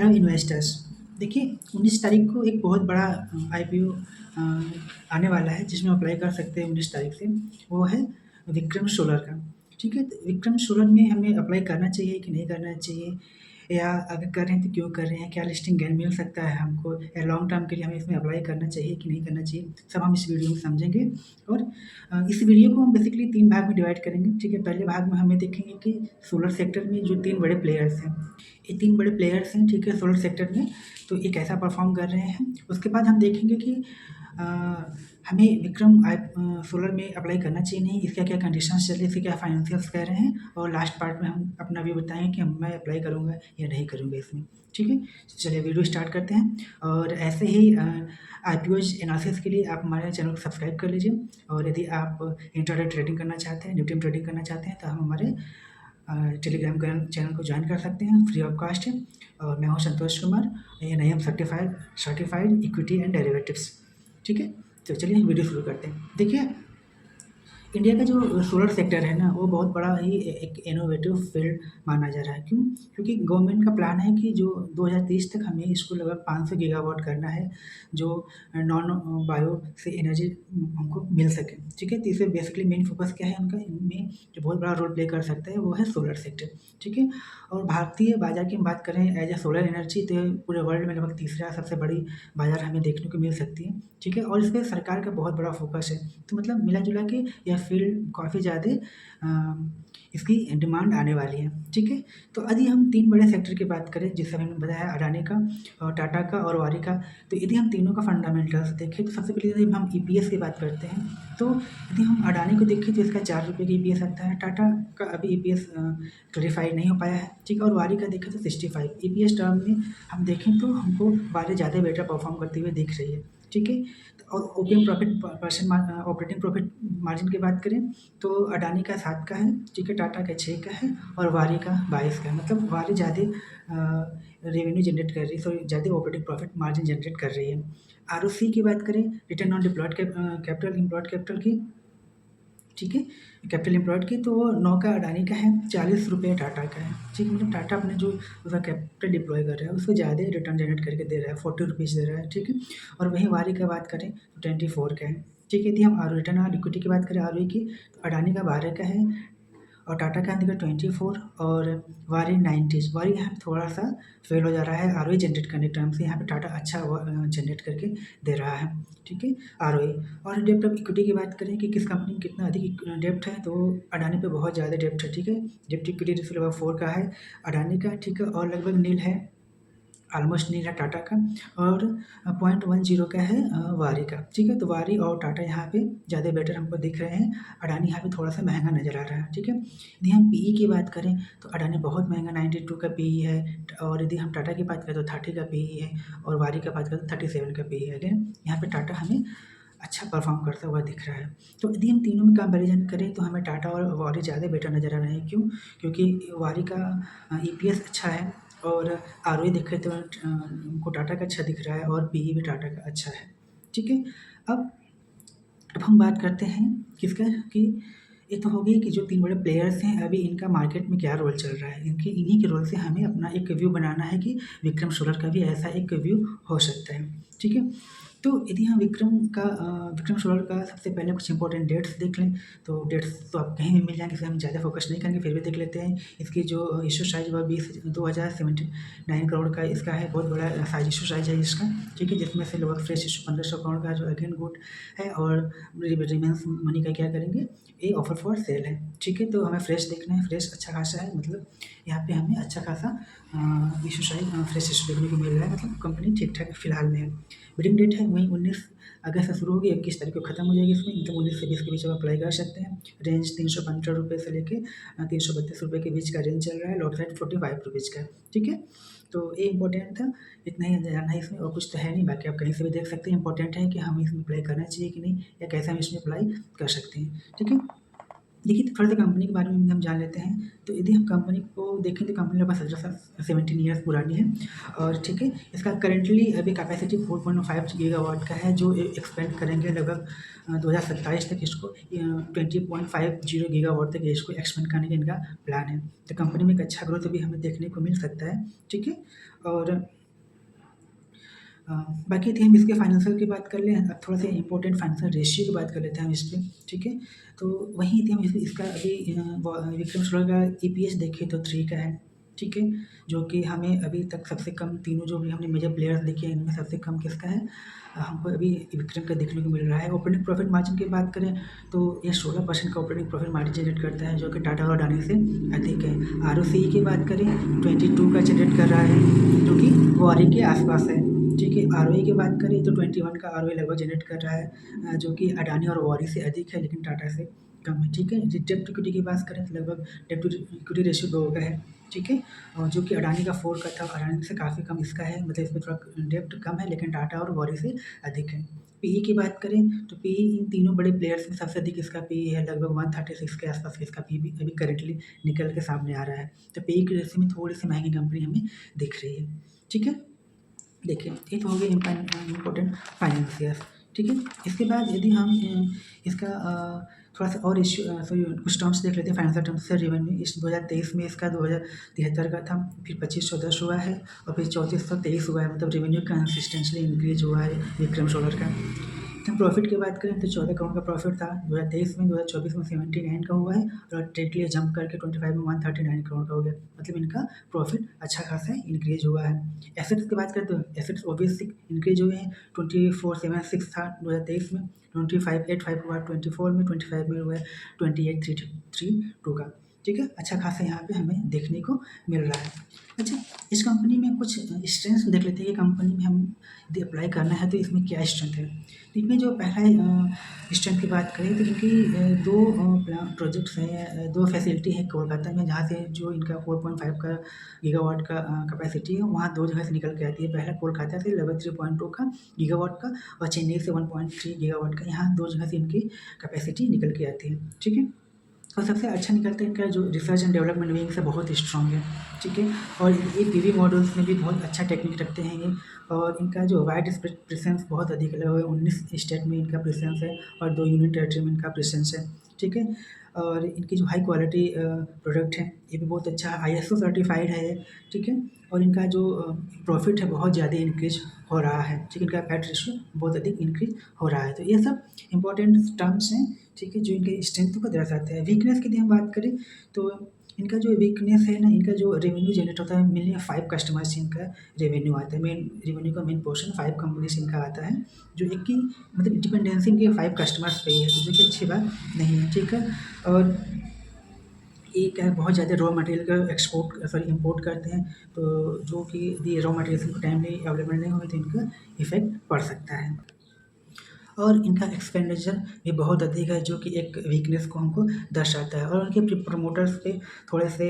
Hello investors. देखिए 19 तारीख को एक बहुत बड़ा आईपीओ आने वाला है जिसमें अप्लाई कर सकते हैं 19 तारीख से। वो है विक्रम सोलर का। ठीक है, तो विक्रम सोलर में हमें अप्लाई करना चाहिए कि नहीं करना चाहिए, या अगर कर रहे हैं तो क्यों कर रहे हैं, क्या लिस्टिंग गेन मिल सकता है हमको, या लॉन्ग टर्म के लिए हमें इसमें अप्लाई करना चाहिए कि नहीं करना चाहिए, सब हम इस वीडियो में समझेंगे। और इस वीडियो को हम बेसिकली 3 भाग में डिवाइड करेंगे। ठीक है, पहले भाग में हमें देखेंगे कि सोलर सेक्टर में जो 3 बड़े प्लेयर्स हैं, ये 3 बड़े प्लेयर्स हैं, ठीक है, सोलर सेक्टर में, तो ये कैसा परफ़ॉर्म कर रहे हैं। उसके बाद हम देखेंगे कि अ, हमें सोलर में अप्लाई करना चाहिए नहीं, इसका क्या कंडीशंस चल रही है, इसके क्या फाइनेंशियल्स कह रहे हैं, और लास्ट पार्ट में हम अपना व्यू बताएँगे कि मैं अप्लाई करूँगा या नहीं करूँगा इसमें। ठीक है? चलिए वीडियो स्टार्ट करते हैं। और ऐसे ही आईपीओज़ एनालिसिस के लिए आप हमारे चैनल को सब्सक्राइब कर लीजिए। और यदि आप इंट्राडे ट्रेडिंग करना चाहते हैं, ड्यू ट्रेडिंग करना चाहते हैं, तो हम हमारे टेलीग्राम चैनल को ज्वाइन कर सकते हैं, फ्री ऑफ कॉस्ट है। और मैं हूँ Santosh Kumar, NIM certified equity and derivatives. ठीक है, तो चलिए वीडियो शुरू करते हैं। देखिए इंडिया का जो सोलर सेक्टर है ना, वो बहुत बड़ा ही एक इनोवेटिव फील्ड माना जा रहा है। क्यों? क्योंकि गवर्नमेंट का प्लान है कि जो 2030 तक हमें इसको लगभग 500 गीगावाट करना है, जो नॉन बायो से एनर्जी हमको मिल सके। ठीक है, तो इसे बेसिकली मेन फोकस क्या है उनका, इनमें जो बहुत बड़ा रोल प्ले कर सकता है वो है सोलर सेक्टर। ठीक है, और भारतीय बाजार की हम बात करें एज ए सोलर एनर्जी, तो पूरे वर्ल्ड में लगभग तीसरा सबसे बड़ी बाजार हमें देखने को मिल सकती है। ठीक है, और इस पे सरकार का बहुत बड़ा फोकस है। तो मतलब मिला-जुला के यह फील्ड काफ़ी ज़्यादा इसकी डिमांड आने वाली है। ठीक है, तो यदि हम 3 बड़े सेक्टर की बात करें, जिससे मैंने बताया अडानी का और टाटा का और वारी का, तो यदि हम तीनों का फंडामेंटल्स देखें तो सबसे पहले यदि हम ईपीएस की बात करते हैं, तो यदि हम अडानी को देखें तो इसका 4 रुपये का ईपीएस आता है। टाटा का अभी ईपीएस क्लैरिफाई नहीं हो पाया है। ठीक है, और वारी का देखें तो 65 ईपीएस टर्म में हम देखें तो हमको वारी ज़्यादा बेटर परफॉर्म करते हुए दिख रही है। ठीक है, और ओपीएम ऑपरेटिंग प्रॉफिट मार्जिन की बात करें तो अडानी का 7 का है, ठीक है, टाटा का 6 का है और वारी का 22 का है। मतलब वारी ज़्यादा रेवेन्यू जनरेट कर रही है, सॉरी ज़्यादा ऑपरेटिंग प्रॉफिट मार्जिन जनरेट कर रही है। आरओसी की बात करें, return on deployed capital employed capital की, ठीक है, कैपिटल एम्प्लॉयड की, तो 9 का अडानी का है, 40 रुपये टाटा का है। ठीक है, मतलब टाटा अपने जो उसका कैपिटल डिप्लॉय कर रहा है उसको ज़्यादा रिटर्न जनरेट करके दे रहा है, 40 रुपीज़ दे रहा है। ठीक है, और वहीं वारी का बात करें तो 24 का है। ठीक है, यदि हम रिटर्न ऑन इक्विटी की बात करें आरओई की, तो अडानी का 12 का है और टाटा का देखिए 24 और वारी 90। वारी यहाँ पे थोड़ा-सा फेल हो जा रहा है आरओई जनरेट करने के टाइम से, यहाँ पे टाटा अच्छा जनरेट करके दे रहा है। ठीक है, आरओई। और डेब्ट ऑफ इक्विटी की बात करें कि किस कंपनी में कितना अधिक डेब्ट है, तो अडानी पे बहुत ज़्यादा डेब्ट है। ठीक है, डेब्ट इक्विटी रेशियो लगभग 4 का है अडानी का, ठीक है, और लगभग नील है, ऑलमोस्ट नील है टाटा का, और 0.10 का है वारी का। ठीक है, तो वारी और टाटा यहाँ पे ज़्यादा बेटर हमको दिख रहे हैं, अडानी यहाँ पे थोड़ा-सा महँगा नज़र आ रहा है। ठीक है, यदि हम पीई की बात करें तो अडानी बहुत महँगा 92 का पीई है, और यदि हम टाटा की बात करें तो 30 का पीई है, और वारी का बात करें तो 37 का पीई है। अगेन यहाँ पे टाटा हमें अच्छा परफ़ॉर्म करता हुआ दिख रहा है। तो यदि हम तीनों में कंपैरिज़न करें तो हमें टाटा और वारी ज़्यादा बेटर नज़र आ रहे हैं। क्यों? क्योंकि वारी का ईपीएस अच्छा है, और आरओई देखें तो हमको टाटा का अच्छा दिख रहा है, और पीई भी टाटा का अच्छा है। ठीक है, अब अब हम बात करते हैं किसका, कि ये तो हो गई कि जो 3 बड़े प्लेयर्स हैं अभी इनका मार्केट में क्या रोल चल रहा है। इन्हीं के रोल से हमें अपना एक व्यू बनाना है कि विक्रम सोलर का भी ऐसा एक व्यू हो सकता है। ठीक है, तो यदि हम विक्रम सोलर का सबसे पहले कुछ इंपॉर्टेंट डेट्स देख लें, तो डेट्स तो आप कहीं भी मिल जाएँगे, इसलिए हम ज़्यादा फोकस नहीं करेंगे, फिर भी देख लेते हैं। इसकी जो इश्यू साइज़ हुआ 2079 करोड़ का इसका है, बहुत बड़ा इश्यू साइज़ है इसका। ठीक है, जिसमें से लगभग फ्रेश इश्यू 1500 करोड़ का, जो अगेन गुड है, और रिमेन्स मनी का क्या करेंगे, ये ऑफर फॉर सेल है। ठीक है, तो हमें फ्रेश देखना है, फ्रेश अच्छा खासा है, मतलब यहाँ पे हमें अच्छा खासा इश्यू साइज फ्रेश इश्यू देखने को मिल रहा है, मतलब कंपनी ठीक-ठाक फिलहाल में है। बिडिंग डेट है वही 19 अगस्त से शुरू होगी, 21 तारीख को खत्म हो जाएगी इसमें, मतलब 19 से 20 के बीच आप अप्लाई कर सकते हैं। रेंज 315 रुपये से लेके 332 रुपये के बीच का रेंज चल रहा है, लॉट साइड 45 रुपीज़ का है। ठीक है, तो ये इंपॉर्टेंट था, इतना ही जानना है इसमें, और कुछ तो है नहीं, बाकी आप कहीं से भी देख सकते हैं। इंपॉर्टेंट है कि हमें इसमें अप्लाई करना चाहिए कि नहीं, या कैसे हम इसमें अप्लाई कर सकते हैं। ठीक है, देखिए, तो थोड़ा-सा कंपनी के बारे में भी हम जान लेते हैं। तो यदि हम कंपनी को देखें तो कंपनी लगभग 17 ईयर्स पुरानी है और ठीक है, इसका करंटली अभी कैपेसिटी 4.5 गीगावाट का है, जो एक्सपेंड करेंगे लगभग 2027 तक इसको 20.50 गीगावाट तक इसको एक्सपेंड करने का इनका प्लान है। तो कंपनी में एक अच्छा ग्रोथ अभी हमें देखने को मिल सकता है, ठीक है? और अ, बाकी थी हम इसके फाइनेंशियल की बात कर लें, अब थोड़ा-सा इम्पोर्टेंट फाइनेंशियल रेशियो की बात कर लेते हैं हम इस पे, ठीक है? तो वहीं यदि हम इसका अभी विक्रम सोलर का ईपीएस देखें तो 3 का है, ठीक है? जो कि हमें अभी तक सबसे कम तीनों जो भी हमने मेजर प्लेयर्स देखे हैं, इनमें सबसे कम किसका है? हमको अभी विक्रम का देखने को मिल रहा है। ऑपरेटिंग प्रॉफिट मार्जिन की बात करें तो ये 16% का ऑपरेटिंग प्रॉफिट मार्जिन जनरेट करता है, जो कि टाटा और अडानी से अधिक है। आरओसीई की बात करें 22 का जनरेट कर रहा है, जो कि वॉरी के आसपास है। ठीक है, आरओई की बात करें तो 21 का आरओई लगभग जनरेट कर रहा है, जो कि अडानी और वॉरी से अधिक है लेकिन टाटा से कम है। ठीक है, डेब्ट टू इक्विटी की बात करें तो लगभग डेब्ट टू इक्विटी रेशियो 2 का है, ठीक है? और जो कि अडानी का 4 का था, अडानी से काफ़ी कम इसका है, मतलब इसमें थोड़ा डेब्ट कम है लेकिन टाटा और वॉरी से अधिक है। पीई की बात करें तो पीई इन तीनों बड़े प्लेयर्स में सबसे अधिक इसका पीई है, लगभग 136 के आसपास इसका पीई भी अभी करंटली निकल के सामने आ रहा है। तो पीई की रेशियो में थोड़ी-सी महँगी कंपनी हमें दिख रही है, ठीक है? देखिए, ये तो हो गए इम्पोर्टेंट फाइनेंसियर्स, ठीक है? इसके बाद यदि हम इसका थोड़ा-सा और इश्यू सॉरी कुछ टर्म्स देख लेते हैं फाइनेंशियल टर्म्स से। रेवेन्यू इस 2023 में इसका 2073 का था, फिर 2510 हुआ है और फिर 3423 हुआ है, मतलब रेवेन्यू कंसिस्टेंटली इंक्रीज़ हुआ है विक्रम सोलर का। हम प्रॉफिट की बात करें तो 14 करोड़ का प्रॉफिट था 2023 में, 2024 में 79 का हुआ है और डायरेक्टली जंप करके 25 में 139 करोड़ का हो गया, मतलब इनका प्रॉफिट अच्छा खासा इंक्रीज हुआ है। एसेट्स की बात करें तो एसेट्स ऑब्वियसली इंक्रीज हुए हैं, 2476 था 2023 में, 2585 हुआ 24 में, 25 में हुआ है 28332 का, ठीक है? अच्छा खासा यहाँ पे हमें देखने को मिल रहा है। अच्छा, इस कंपनी में कुछ स्ट्रेंथ्स देख लेते हैं कि कंपनी में हम यदि अप्लाई करना है तो इसमें क्या स्ट्रेंथ है। तो इनमें जो पहला स्ट्रेंथ की बात करें तो इनकी 2 प्रोजेक्ट्स हैं, 2 फैसिलिटी है कोलकाता में, जहाँ से जो इनका 4.5 का गीगावाट का कैपेसिटी है, वहाँ 2 जगह से निकल के आती है। पहला कोलकाता से लगभग 3.2 का गीगावाट का और चेन्नई से 1.3 गीगावाट का, यहाँ 2 जगह से इनकी कैपेसिटी निकल के आती है, ठीक है? और सबसे अच्छा निकलता है इनका जो रिसर्च एंड डेवलपमेंट विंग से बहुत स्ट्रॉन्ग है, ठीक है? और ये पीवी मॉडल्स में भी बहुत अच्छा टेक्निक रखते हैं ये, और इनका जो वाइड स्प्रेड प्रेजेंस बहुत अधिक है, लगभग 19 स्टेट में इनका प्रेजेंस है और 2 यूनियन टेरिटरी में इनका प्रेजेंस है, ठीक है? और इनकी जो हाई क्वालिटी प्रोडक्ट है ये भी बहुत अच्छा आईएसओ सर्टिफाइड है ये, ठीक है? और इनका जो प्रॉफिट है बहुत ज़्यादा इंक्रीज हो रहा है, ठीक है? इनका पैट रेशियो बहुत अधिक इंक्रीज हो रहा है। तो ये सब इंपॉर्टेंट टर्म्स हैं, ठीक है, जो इनके स्ट्रेंथ को दर्शाते हैं। वीकनेस की यदि हम बात करें तो इनका जो वीकनेस है ना, इनका जो रेवेन्यू जनरेट होता है मेनली 5 कस्टमर से इनका रेवेन्यू आता है। मेन रेवेन्यू का मेन पोर्शन 5 कंपनी से इनका आता है, जो एक की मतलब डिपेंडेंसी इनके 5 कस्टमर्स पे ही है, तो जो कि अच्छी बात नहीं है, ठीक है? और ये क्या है, बहुत ज़्यादा रॉ मटेरियल का इम्पोर्ट करते हैं, तो जो कि यदि रॉ मटेरियल्स इनको टाइमली अवेलेबल नहीं होंगे तो इनका इफ़ेक्ट पड़ सकता है। और इनका एक्सपेंडिचर भी बहुत अधिक है, जो कि एक वीकनेस को हमको दर्शाता है। और उनके प्रमोटर्स पे थोड़े से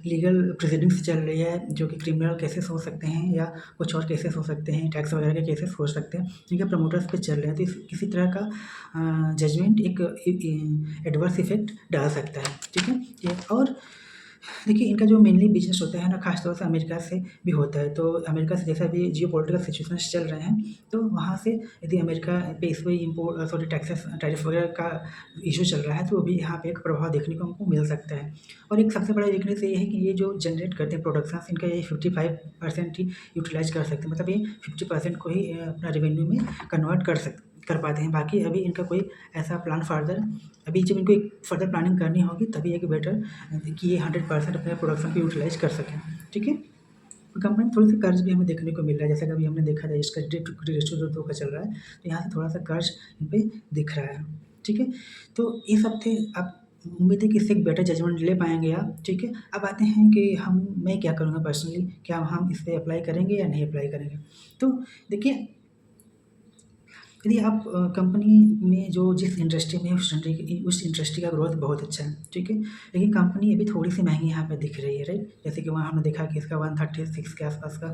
लीगल प्रोसीडिंग्स चल रही है, जो कि क्रिमिनल केसेस हो सकते हैं या कुछ और केसेस हो सकते हैं, टैक्स वगैरह के केसेस हो सकते हैं, जिनके प्रमोटर्स पे चल रहे हैं। तो किसी तरह का जजमेंट एक एडवर्स इफेक्ट डाल सकता है, ठीक है? ये और देखिए, इनका जो मेनली बिज़नेस होता है ना, ख़ास तौर से अमेरिका से भी होता है। तो अमेरिका से जैसा अभी जियोपॉलिटिकल सिचुएशंस चल रहे हैं, तो वहाँ से यदि अमेरिका पे इस पे टैक्सेस टैरिफ वगैरह का इश्यू चल रहा है, तो अभी यहाँ पे एक प्रभाव देखने को हमको मिल सकता है। और एक सबसे बड़ा वीकनेस ये है कि ये जो जनरेट करते हैं प्रोडक्शंस, इनका ये 55% ही यूटिलाइज़ कर सकते हैं, मतलब ये 50% को ही अपना रेवेन्यू में कन्वर्ट कर पाते हैं। बाकी अभी इनका कोई ऐसा प्लान फर्दर, अभी जब इनको एक फर्दर प्लानिंग करनी होगी तभी एक बेटर कि ये 100% अपने प्रोडक्शन को यूटिलाइज़ कर सकें, ठीक है? तो कंपनी में थोड़ी-सी कर्ज भी हमें देखने को मिल रहा है, जैसा कि अभी हमने देखा था इसका डेट टू इक्विटी रेशियो जो 2 का चल रहा है, तो यहाँ से थोड़ा-सा कर्ज इन पे दिख रहा है, ठीक है? तो ये सब थे, अब उम्मीद है कि इससे एक बेटर जजमेंट ले पाएँगे आप, ठीक है? अब आते हैं कि मैं क्या करूँगा पर्सनली, क्या हम इस पे अप्लाई करेंगे या नहीं अप्लाई करेंगे? तो देखिए, यदि आप कंपनी में जो जिस इंडस्ट्री में उस इंडस्ट्री का ग्रोथ बहुत अच्छा है, ठीक है? लेकिन कंपनी अभी थोड़ी-सी महँगी यहाँ पे दिख रही है, राइट? जैसे कि वहाँ हमने देखा कि इसका 136 के आस-पास का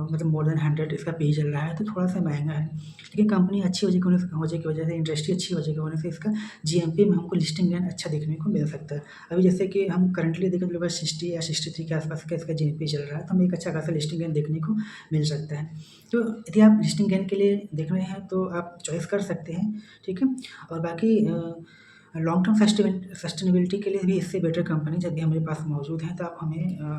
मतलब मोर देन 100 इसका पी चल रहा है, तो थोड़ा-सा महँगा है। लेकिन कंपनी अच्छी वजह की वजह से इंडस्ट्री अच्छी वजह की वजह से इसका जीएमपी में हमको लिस्टिंग गेन अच्छा देखने को मिल सकता है। अभी जैसे कि हम करंटली देखें तो लगभग 60 या 63 के आस-पास का इसका जीएमपी चल रहा है, तो हमें एक अच्छा खासा लिस्टिंग गेन देखने को मिल सकता है। तो यदि आप लिस्टिंग गेन के लिए देख रहे हैं तो आप चॉइस कर सकते हैं, ठीक है? और बाकी लॉन्ग टर्म सस्टेनेबिलिटी के लिए भी इससे बेटर कंपनी जब भी हमारे पास मौजूद है तो आप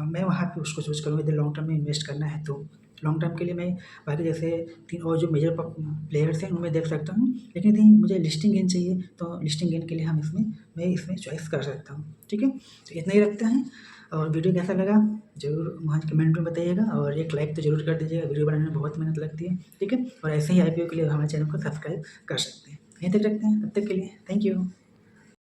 मैं वहाँ पे उसको चूज़ करूँगा यदि लॉन्ग टर्म में इन्वेस्ट करना है तो। लॉन्ग टर्म के लिए मैं बाकी जैसे 3 और जो मेजर प्लेयर्स हैं उनमें देख सकता हूँ, लेकिन यदि मुझे लिस्टिंग गेन चाहिए तो लिस्टिंग गेन के लिए मैं इसमें चॉइस कर सकता हूँ, ठीक है? तो इतना ही रखते हैं और वीडियो कैसा लगा ज़रूर वहाँ कमेंट में बताइएगा और एक लाइक तो ज़रूर कर दीजिएगा, वीडियो बनाने में बहुत मेहनत लगती है, ठीक है? और ऐसे ही आईपीओ के लिए हमारे चैनल को सब्सक्राइब कर सकते हैं। यहीं तक रखते हैं, तब तक के लिए थैंक यू।